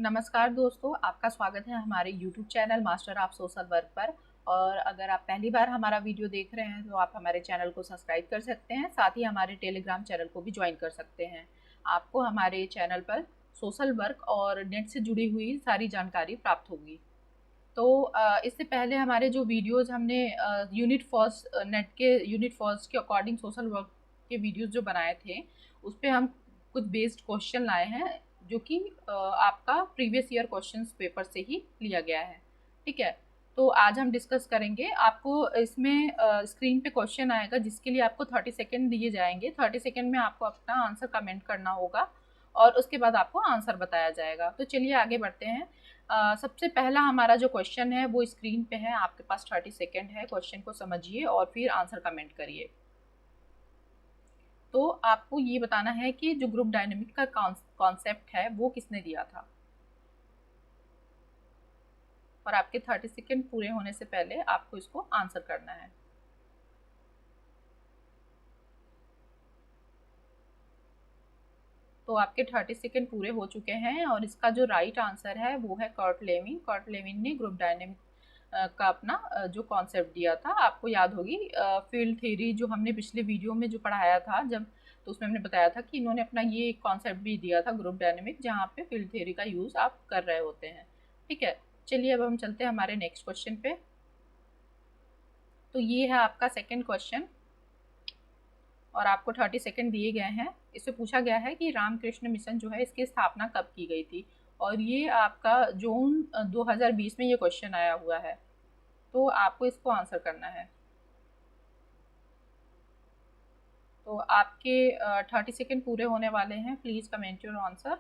नमस्कार दोस्तों, आपका स्वागत है हमारे YouTube channel master of Social work पर। और अगर आप पहली बार हमारा वीडियो देख रहे हैं तो आप हमारे चैनल को सब्सक्राइब कर सकते हैं, साथ ही हमारे टेलीग्राम चैनल को भी ज्वाइन कर सकते हैं। आपको हमारे चैनल पर सोशल वर्क और नेट से जुड़ी हुई सारी जानकारी प्राप्त होगी। तो इससे पहले हमारे जो वीडियोज़ हमने यूनिट फर्स्ट नेट के यूनिट फर्स्ट के अकॉर्डिंग सोशल वर्क के वीडियोज़ जो बनाए थे, उस पर हम कुछ बेस्ड क्वेश्चन लाए हैं जो कि आपका प्रीवियस ईयर क्वेश्चंस पेपर से ही लिया गया है। ठीक है, तो आज हम डिस्कस करेंगे। आपको इसमें स्क्रीन पे क्वेश्चन आएगा जिसके लिए आपको 30 सेकेंड दिए जाएंगे। 30 सेकेंड में आपको अपना आंसर कमेंट करना होगा और उसके बाद आपको आंसर बताया जाएगा। तो चलिए आगे बढ़ते हैं। सबसे पहला हमारा जो क्वेश्चन है वो स्क्रीन पे है, आपके पास 30 सेकेंड है। क्वेश्चन को समझिए और फिर आंसर कमेंट करिए। तो आपको ये बताना है कि जो ग्रुप डायनेमिक का कॉन्सेप्ट है वो किसने दिया था, और आपके 30 सेकेंड पूरे होने से पहले आपको इसको आंसर करना है। तो आपके 30 सेकेंड पूरे हो चुके हैं और इसका जो राइट आंसर है वो है कर्ट लेविन। कर्ट लेविन ने ग्रुप डायनेमिक का अपना जो कॉन्सेप्ट दिया था, आपको याद होगी फील्ड थ्योरी जो हमने पिछले वीडियो में जो पढ़ाया था जब, तो उसमें हमने बताया था कि इन्होंने अपना ये कॉन्सेप्ट भी दिया था ग्रुप डायनेमिक, जहाँ पे फील्ड थ्योरी का यूज़ आप कर रहे होते हैं। ठीक है, चलिए अब हम चलते हैं हमारे नेक्स्ट क्वेश्चन पे। तो ये है आपका सेकेंड क्वेश्चन और आपको 30 सेकेंड दिए गए हैं। इससे पूछा गया है कि रामकृष्ण मिशन जो है इसकी स्थापना कब की गई थी, और ये आपका जून 2020 में ये क्वेश्चन आया हुआ है। तो आपको इसको आंसर करना है। तो आपके 30 सेकेंड पूरे होने वाले हैं। Please comment your answer.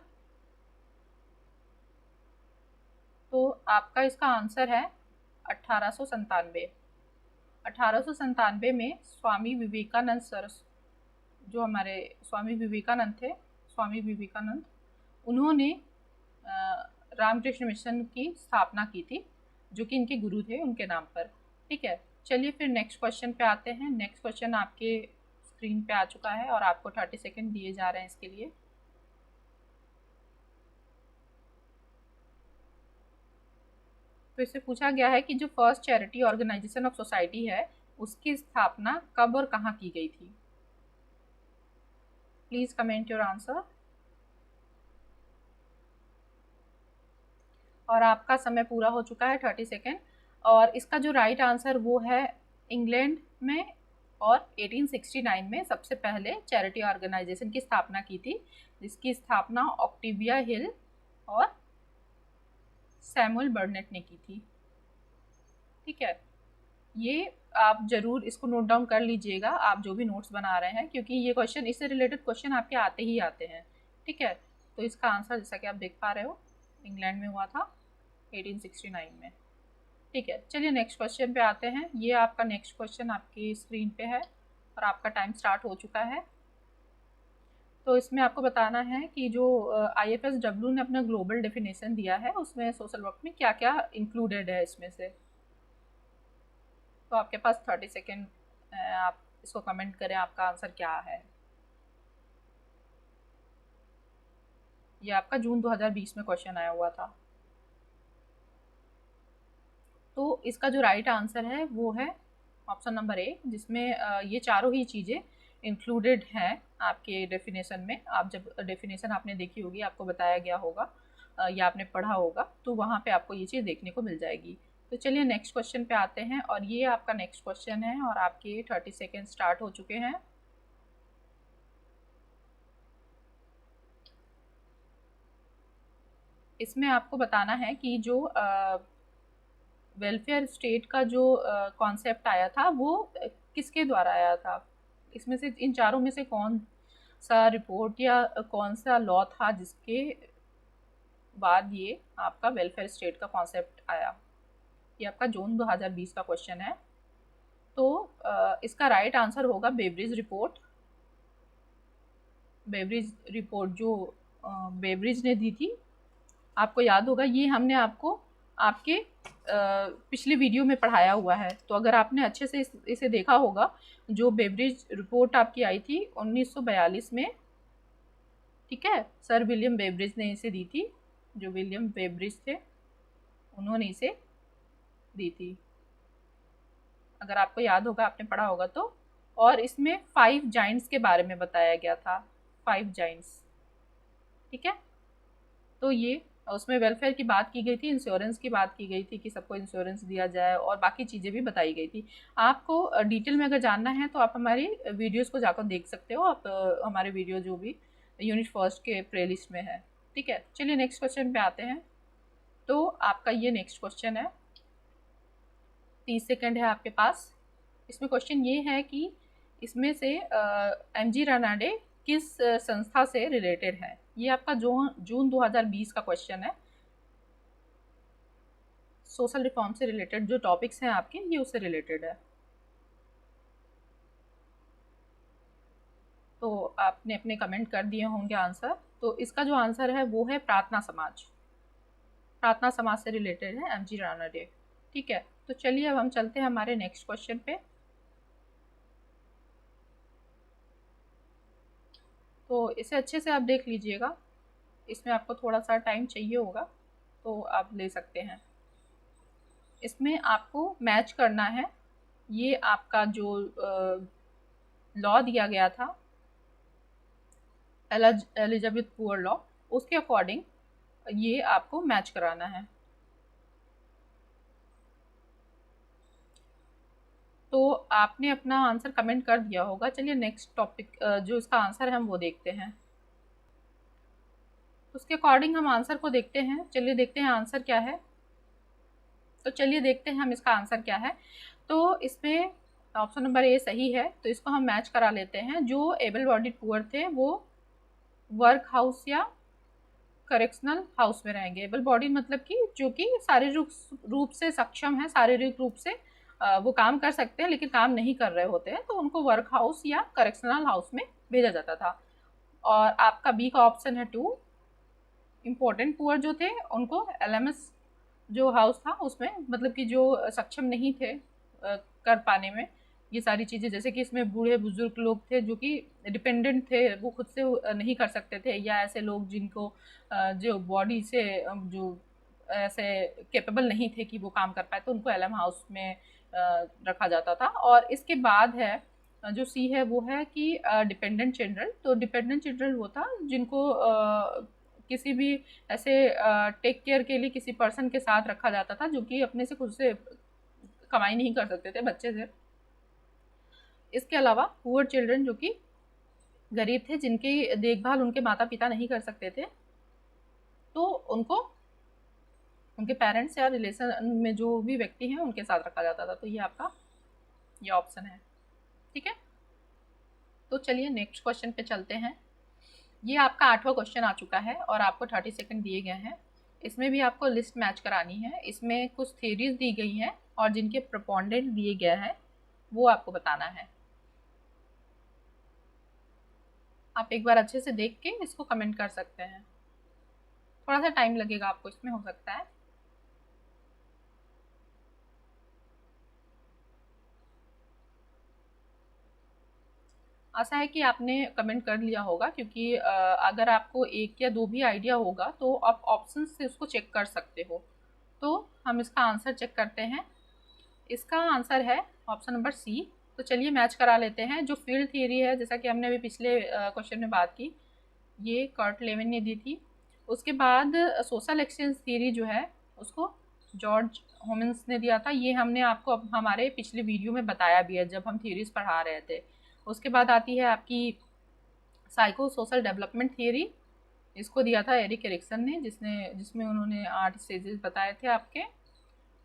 तो आपका इसका आंसर है 1897। 1897 में स्वामी विवेकानंद सर, जो हमारे स्वामी विवेकानंद थे, स्वामी विवेकानंद, उन्होंने रामकृष्ण मिशन की स्थापना की थी, जो कि इनके गुरु थे, उनके नाम पर। ठीक है, चलिए फिर नेक्स्ट क्वेश्चन पे आते हैं। नेक्स्ट क्वेश्चन आपके स्क्रीन पे आ चुका है और आपको 30 सेकेंड दिए जा रहे हैं इसके लिए। तो इससे पूछा गया है कि जो first charity organization of society है उसकी स्थापना कब और कहाँ की गई थी। Please comment your answer. और आपका समय पूरा हो चुका है 30 सेकेंड। और इसका जो राइट आंसर वो है इंग्लैंड में, और 1869 में सबसे पहले चैरिटी ऑर्गेनाइजेशन की स्थापना की थी, जिसकी स्थापना ऑक्टिविया हिल और सैमुअल बर्नेट ने की थी। ठीक है, ये आप ज़रूर इसको नोट डाउन कर लीजिएगा, आप जो भी नोट्स बना रहे हैं, क्योंकि ये क्वेश्चन, इससे रिलेटेड क्वेश्चन आपके आते ही आते हैं। ठीक है, तो इसका आंसर जैसा कि आप देख पा रहे हो इंग्लैंड में हुआ था 1869 में। ठीक है, चलिए नेक्स्ट क्वेश्चन पे आते हैं। ये आपका नेक्स्ट क्वेश्चन आपकी स्क्रीन पे है और आपका टाइम स्टार्ट हो चुका है। तो इसमें आपको बताना है कि जो IFSW ने अपना ग्लोबल डेफिनेशन दिया है उसमें सोशल वर्क में क्या क्या इंक्लूडेड है इसमें से। तो आपके पास 30 सेकेंड, आप इसको कमेंट करें आपका आंसर क्या है। ये आपका जून 2020 में क्वेश्चन आया हुआ था। तो इसका जो राइट आंसर है वो है ऑप्शन नंबर ए, जिसमें ये चारों ही चीज़ें इंक्लूडेड हैं आपके डेफिनेशन में। आप जब डेफिनेशन आपने देखी होगी, आपको बताया गया होगा या आपने पढ़ा होगा, तो वहाँ पे आपको ये चीज़ देखने को मिल जाएगी। तो चलिए नेक्स्ट क्वेश्चन पे आते हैं और ये आपका नेक्स्ट क्वेश्चन है और आपके 30 सेकेंड स्टार्ट हो चुके हैं। इसमें आपको बताना है कि जो वेलफेयर स्टेट का जो कॉन्सेप्ट आया था वो किसके द्वारा आया था। इसमें से इन चारों में से कौन सा रिपोर्ट या कौन सा लॉ था जिसके बाद ये आपका वेलफेयर स्टेट का कॉन्सेप्ट आया। ये आपका जून 2020 का क्वेश्चन है। तो इसका राइट आंसर होगा बेब्रिज रिपोर्ट। बेब्रिज रिपोर्ट जो बेब्रिज ने दी थी, आपको याद होगा, ये हमने आपको आपके पिछले वीडियो में पढ़ाया हुआ है। तो अगर आपने अच्छे से इसे देखा होगा, जो बेब्रिज रिपोर्ट आपकी आई थी 1942 में, ठीक है, सर विलियम बेब्रिज ने इसे दी थी। जो विलियम वेब्रिज थे उन्होंने इसे दी थी, अगर आपको याद होगा, आपने पढ़ा होगा तो। और इसमें 5 जाइंट्स के बारे में बताया गया था, 5 जाइंट्स, ठीक है। तो ये उसमें वेलफेयर की बात की गई थी, इंश्योरेंस की बात की गई थी कि सबको इंश्योरेंस दिया जाए, और बाकी चीज़ें भी बताई गई थी। आपको डिटेल में अगर जानना है तो आप हमारी वीडियोस को जाकर देख सकते हो, आप हमारे वीडियो जो भी यूनिट फर्स्ट के प्लेलिस्ट में है, ठीक है। चलिए नेक्स्ट क्वेश्चन पे आते हैं। तो आपका ये नेक्स्ट क्वेश्चन है, 30 सेकेंड है आपके पास। इसमें क्वेश्चन ये है कि इसमें से एमजी रानाडे किस संस्था से रिलेटेड है। ये आपका जून 2020 का क्वेश्चन है। सोशल रिफॉर्म से रिलेटेड जो टॉपिक्स हैं आपके, ये उससे रिलेटेड है। तो आपने अपने कमेंट कर दिए होंगे आंसर। तो इसका जो आंसर है वो है प्रार्थना समाज। प्रार्थना समाज से रिलेटेड है एमजी रानाडे, ठीक है। तो चलिए अब हम चलते हैं हमारे नेक्स्ट क्वेश्चन पे। तो इसे अच्छे से आप देख लीजिएगा, इसमें आपको थोड़ा सा टाइम चाहिए होगा तो आप ले सकते हैं। इसमें आपको मैच करना है, ये आपका जो लॉ दिया गया था एलिजाबेथ पुअर लॉ, उसके अकॉर्डिंग ये आपको मैच कराना है। तो आपने अपना आंसर कमेंट कर दिया होगा। चलिए नेक्स्ट टॉपिक जो इसका आंसर है हम वो देखते हैं। उसके अकॉर्डिंग हम आंसर को देखते हैं। चलिए देखते हैं आंसर क्या है। तो चलिए देखते हैं हम इसका आंसर क्या है। तो इसमें ऑप्शन नंबर ए सही है, तो इसको हम मैच करा लेते हैं। जो एबल बॉडीड पुअर थे वो वर्क हाउस या करेक्शनल हाउस में रहेंगे। एबल बॉडी मतलब कि जो कि शारीरिक रूप से सक्षम है, शारीरिक रूप से वो काम कर सकते हैं लेकिन काम नहीं कर रहे होते हैं, तो उनको वर्क हाउस या करेक्शनल हाउस में भेजा जाता था। और आपका बी का ऑप्शन है 2, इम्पोर्टेंट पुअर जो थे उनको एलएमएस जो हाउस था उसमें, मतलब कि जो सक्षम नहीं थे कर पाने में ये सारी चीज़ें, जैसे कि इसमें बूढ़े बुजुर्ग लोग थे जो कि डिपेंडेंट थे, वो खुद से नहीं कर सकते थे, या ऐसे लोग जिनको जो बॉडी से जो ऐसे कैपेबल नहीं थे कि वो काम कर पाए, तो उनको एलएम हाउस में रखा जाता था। और इसके बाद है जो सी है वो है कि डिपेंडेंट चिल्ड्रन। तो डिपेंडेंट चिल्ड्रन वो था जिनको किसी भी ऐसे टेक केयर के लिए किसी पर्सन के साथ रखा जाता था जो कि अपने से खुद से कमाई नहीं कर सकते थे, बच्चे थे। इसके अलावा पुअर चिल्ड्रन जो कि गरीब थे, जिनकी देखभाल उनके माता पिता नहीं कर सकते थे, तो उनको उनके पेरेंट्स या रिलेशन में जो भी व्यक्ति हैं उनके साथ रखा जाता था। तो ये आपका ये ऑप्शन है, ठीक है। तो चलिए नेक्स्ट क्वेश्चन पे चलते हैं। ये आपका 8वां क्वेश्चन आ चुका है और आपको 30 सेकंड दिए गए हैं। इसमें भी आपको लिस्ट मैच करानी है। इसमें कुछ थ्योरीज दी गई हैं और जिनके प्रोपोनेंट दिए गए हैं वो आपको बताना है। आप एक बार अच्छे से देख के इसको कमेंट कर सकते हैं। थोड़ा सा टाइम लगेगा आपको इसमें, हो सकता है। आशा है कि आपने कमेंट कर लिया होगा, क्योंकि अगर आपको एक या दो भी आइडिया होगा तो आप ऑप्शन से उसको चेक कर सकते हो। तो हम इसका आंसर चेक करते हैं। इसका आंसर है ऑप्शन नंबर सी। तो चलिए मैच करा लेते हैं। जो फील्ड थियरी है, जैसा कि हमने अभी पिछले क्वेश्चन में बात की, ये कर्ट लेविन ने दी थी। उसके बाद सोशल एक्सचेंज थियरी जो है उसको जॉर्ज होमिन्स ने दिया था। ये हमने आपको हमारे पिछले वीडियो में बताया भी है जब हम थियरीज पढ़ा रहे थे। उसके बाद आती है आपकी साइको सोशल डेवलपमेंट थियरी। इसको दिया था एरिक एरिक्सन ने, जिसमें उन्होंने 8 स्टेजेस बताए थे आपके,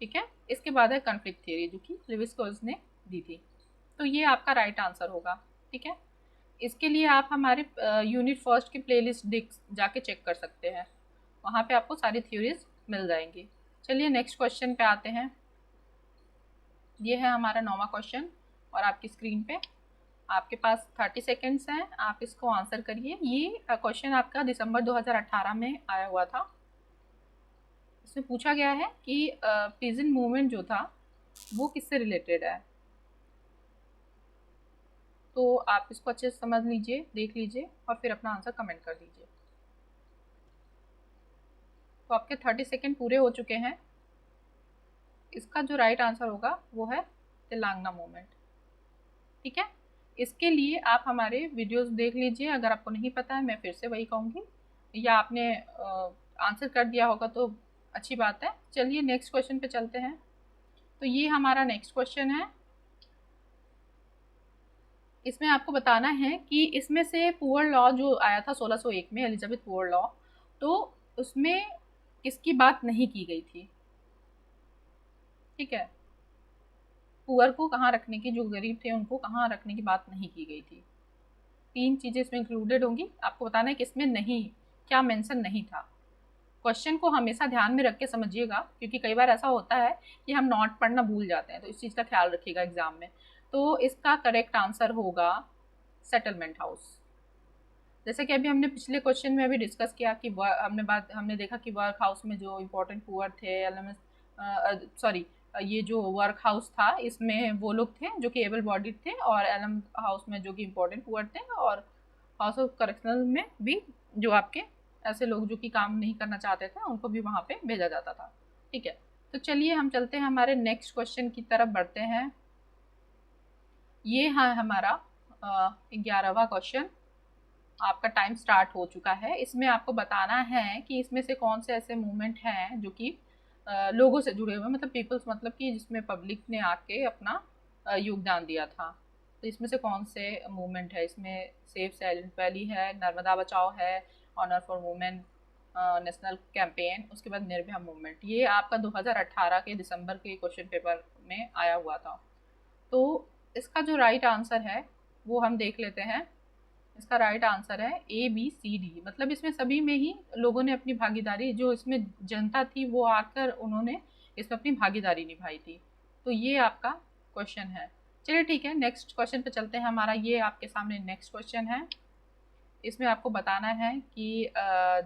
ठीक है। इसके बाद है कॉन्फ्लिक्ट थियरी जो कि लेविस्कोस ने दी थी। तो ये आपका राइट आंसर होगा, ठीक है। इसके लिए आप हमारे यूनिट फर्स्ट की प्लेलिस्ट देख जाके चेक कर सकते हैं, वहाँ पे आपको सारी थ्योरीज मिल जाएंगी। चलिए नेक्स्ट क्वेश्चन पे आते हैं। ये है हमारा 9वां क्वेश्चन और आपकी स्क्रीन पे आपके पास 30 सेकेंड्स हैं, आप इसको आंसर करिए। ये क्वेश्चन आपका दिसंबर 2018 में आया हुआ था। इसमें पूछा गया है कि पिजन मूवमेंट जो था वो किससे रिलेटेड है। तो आप इसको अच्छे से समझ लीजिए, देख लीजिए और फिर अपना आंसर कमेंट कर दीजिए। तो आपके 30 सेकेंड पूरे हो चुके हैं। इसका जो राइट आंसर होगा वो है तेलंगाना मूवमेंट। ठीक है, इसके लिए आप हमारे वीडियोस देख लीजिए। अगर आपको नहीं पता है मैं फिर से वही कहूँगी, या आपने आंसर कर दिया होगा तो अच्छी बात है। चलिए नेक्स्ट क्वेश्चन पे चलते हैं। तो ये हमारा नेक्स्ट क्वेश्चन है। इसमें आपको बताना है कि इसमें से पुअर लॉ जो आया था 1601 में, एलिजाबेथ पुअर लॉ, तो उसमें किसकी बात नहीं की गई थी। ठीक है, पुअर को कहाँ रखने की, जो गरीब थे उनको कहाँ रखने की बात नहीं की गई थी। 3 चीज़ें इसमें इंक्लूडेड होंगी, आपको बताना है कि इसमें नहीं, क्या मेंशन नहीं था। क्वेश्चन को हमेशा ध्यान में रख के समझिएगा, क्योंकि कई बार ऐसा होता है कि हम नोट पढ़ना भूल जाते हैं, तो इस चीज़ का ख्याल रखिएगा एग्जाम में। तो इसका करेक्ट आंसर होगा सेटलमेंट हाउस। जैसे कि अभी हमने पिछले क्वेश्चन में अभी डिस्कस किया कि हमने देखा कि वर्क हाउस में जो इम्पोर्टेंट पुअर थे, सॉरी, ये जो वर्क हाउस था इसमें वो लोग थे जो कि एबल बॉडीड थे, और एलम हाउस में जो कि इम्पोर्टेंट पुअर थे, और हाउस ऑफ करेक्शनल में भी जो आपके ऐसे लोग जो कि काम नहीं करना चाहते थे उनको भी वहाँ पे भेजा जाता था। ठीक है, तो चलिए हम चलते हैं हमारे नेक्स्ट क्वेश्चन की तरफ बढ़ते हैं। ये है हमारा 11वां क्वेश्चन। आपका टाइम स्टार्ट हो चुका है। इसमें आपको बताना है कि इसमें से कौन से ऐसे मूवमेंट हैं जो कि लोगों से जुड़े हुए, मतलब पीपल्स, मतलब कि जिसमें पब्लिक ने आके अपना योगदान दिया था। तो इसमें से कौन से मूवमेंट है। इसमें सेफ साइलेंट वैली है, नर्मदा बचाओ है, honour for women national campaign, उसके बाद निर्भया मूवमेंट। ये आपका 2018 के दिसंबर के क्वेश्चन पेपर में आया हुआ था। तो इसका जो राइट आंसर है वो हम देख लेते हैं। इसका राइट आंसर है ABCD, मतलब इसमें सभी में ही लोगों ने अपनी भागीदारी, जो इसमें जनता थी वो आकर उन्होंने इसमें अपनी भागीदारी निभाई थी। तो ये आपका क्वेश्चन है। चलिए ठीक है, नेक्स्ट क्वेश्चन पे चलते हैं। हमारा ये आपके सामने नेक्स्ट क्वेश्चन है। इसमें आपको बताना है कि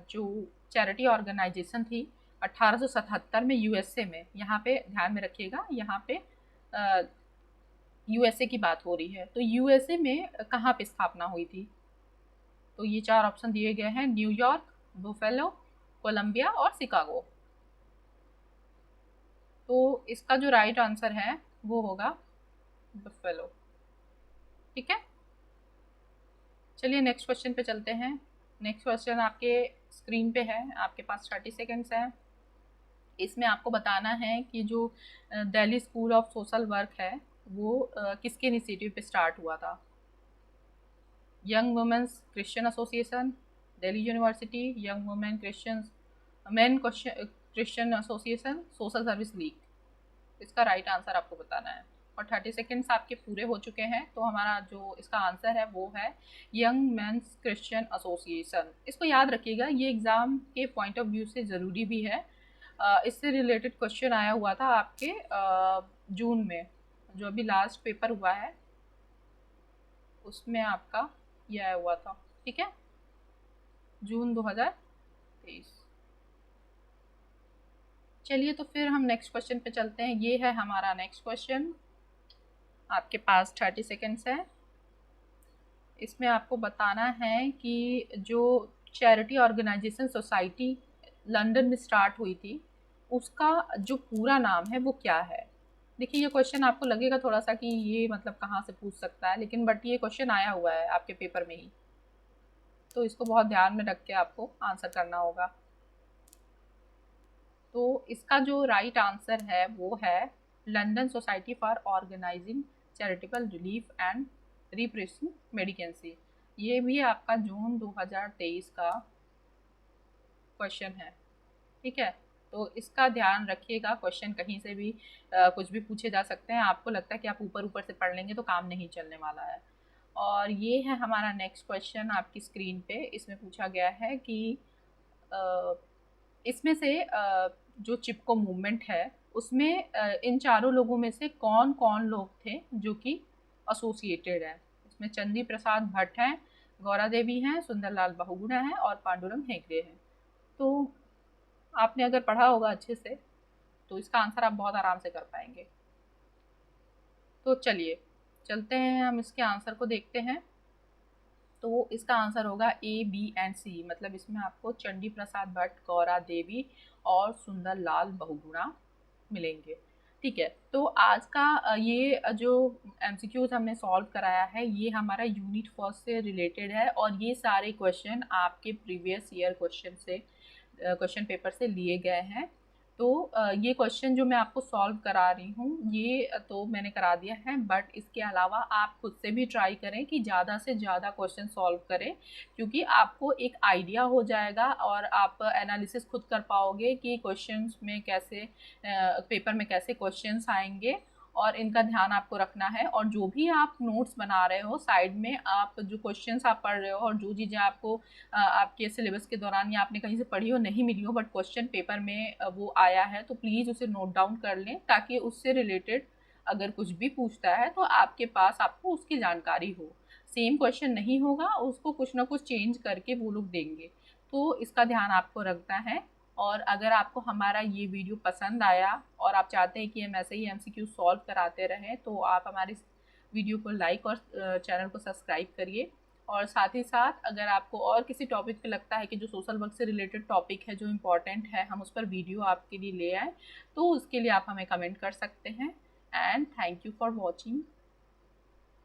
जो चैरिटी ऑर्गेनाइजेशन थी 1877 में USA में, यहाँ पे ध्यान में रखिएगा, यहाँ पे USA की बात हो रही है। तो USA में कहाँ पे स्थापना हुई थी। तो ये 4 ऑप्शन दिए गए हैं, न्यूयॉर्क, बुफेलो, कोलंबिया और शिकागो। तो इसका जो राइट आंसर है वो होगा बुफेलो। ठीक है, चलिए नेक्स्ट क्वेश्चन पे चलते हैं। नेक्स्ट क्वेश्चन आपके स्क्रीन पे है, आपके पास 30 सेकेंड्स हैं। इसमें आपको बताना है कि जो Delhi School of Social Work है वो किसके इनिशिएटिव पे स्टार्ट हुआ था। Young Women's Christian Association, Delhi University, Young Women Men Christian Association, Social Service League. इसका राइट आंसर आपको बताना है। और 30 सेकेंड्स आपके पूरे हो चुके हैं। तो हमारा जो इसका आंसर है वो है यंग मेंस क्रिश्चियन एसोसिएशन। इसको याद रखिएगा, ये एग्ज़ाम के पॉइंट ऑफ व्यू से ज़रूरी भी है। इससे रिलेटेड क्वेश्चन आया हुआ था आपके जून में, जो अभी लास्ट पेपर हुआ है उसमें आपका ये आया हुआ था। ठीक है, जून 2023। चलिए तो फिर हम नेक्स्ट क्वेश्चन पे चलते हैं। ये है हमारा नेक्स्ट क्वेश्चन, आपके पास 30 सेकेंड्स है। इसमें आपको बताना है कि जो चैरिटी ऑर्गेनाइजेशन सोसाइटी लंदन में स्टार्ट हुई थी उसका जो पूरा नाम है वो क्या है। देखिए ये क्वेश्चन आपको लगेगा थोड़ा सा कि ये मतलब कहाँ से पूछ सकता है, लेकिन बट ये क्वेश्चन आया हुआ है आपके पेपर में ही, तो इसको बहुत ध्यान में रख के आपको आंसर करना होगा। तो इसका जो राइट आंसर है वो है London society for organizing charitable relief and repressing mendicancy. ये भी आपका जून 2023 का क्वेश्चन है। ठीक है, तो इसका ध्यान रखिएगा, क्वेश्चन कहीं से भी कुछ भी पूछे जा सकते हैं। आपको लगता है कि आप ऊपर ऊपर से पढ़ लेंगे तो काम नहीं चलने वाला है। और ये है हमारा नेक्स्ट क्वेश्चन आपकी स्क्रीन पे। इसमें पूछा गया है कि इसमें से जो चिपको मूवमेंट है उसमें इन चारों लोगों में से कौन कौन लोग थे जो कि एसोसिएटेड है। इसमें चंदी प्रसाद भट्ट हैं, गौरा देवी हैं, सुंदरलाल बहुगुणा हैं और पांडुरंग हेगड़े हैं। तो आपने अगर पढ़ा होगा अच्छे से तो इसका आंसर आप बहुत आराम से कर पाएंगे। तो चलिए चलते हैं, हम इसके आंसर को देखते हैं। तो इसका आंसर होगा ए, बी एंड सी। मतलब इसमें आपको चंडी प्रसाद भट्ट, गौरा देवी और सुंदर लाल बहुगुणा मिलेंगे। ठीक है, तो आज का ये जो एमसीक्यूज हमने सॉल्व कराया है ये हमारा यूनिट फर्स्ट से रिलेटेड है और ये सारे क्वेश्चन आपके प्रीवियस ईयर क्वेश्चन पेपर से लिए गए हैं। तो ये क्वेश्चन जो मैं आपको सॉल्व करा रही हूँ ये तो मैंने करा दिया है, बट इसके अलावा आप खुद से भी ट्राई करें कि ज़्यादा से ज़्यादा क्वेश्चन सॉल्व करें, क्योंकि आपको एक आइडिया हो जाएगा और आप एनालिसिस खुद कर पाओगे कि क्वेश्चंस में कैसे पेपर में कैसे क्वेश्चंस आएंगे और इनका ध्यान आपको रखना है। और जो भी आप नोट्स बना रहे हो साइड में, आप जो क्वेश्चंस आप पढ़ रहे हो और जो चीज़ें आपको आपके सिलेबस के दौरान या आपने कहीं से पढ़ी हो नहीं मिली हो बट क्वेश्चन पेपर में वो आया है, तो प्लीज़ उसे नोट डाउन कर लें ताकि उससे रिलेटेड अगर कुछ भी पूछता है तो आपके पास आपको उसकी जानकारी हो। सेम क्वेश्चन नहीं होगा, उसको कुछ ना कुछ चेंज करके वो लोग देंगे, तो इसका ध्यान आपको रखना है। और अगर आपको हमारा ये वीडियो पसंद आया और आप चाहते हैं कि हम ऐसे ही एमसीक्यू सॉल्व कराते रहें, तो आप हमारे वीडियो को लाइक और चैनल को सब्सक्राइब करिए। और साथ ही साथ अगर आपको और किसी टॉपिक पे लगता है कि जो सोशल वर्क से रिलेटेड टॉपिक है जो इम्पॉर्टेंट है हम उस पर वीडियो आपके लिए ले आए, तो उसके लिए आप हमें कमेंट कर सकते हैं। And thank you for watching.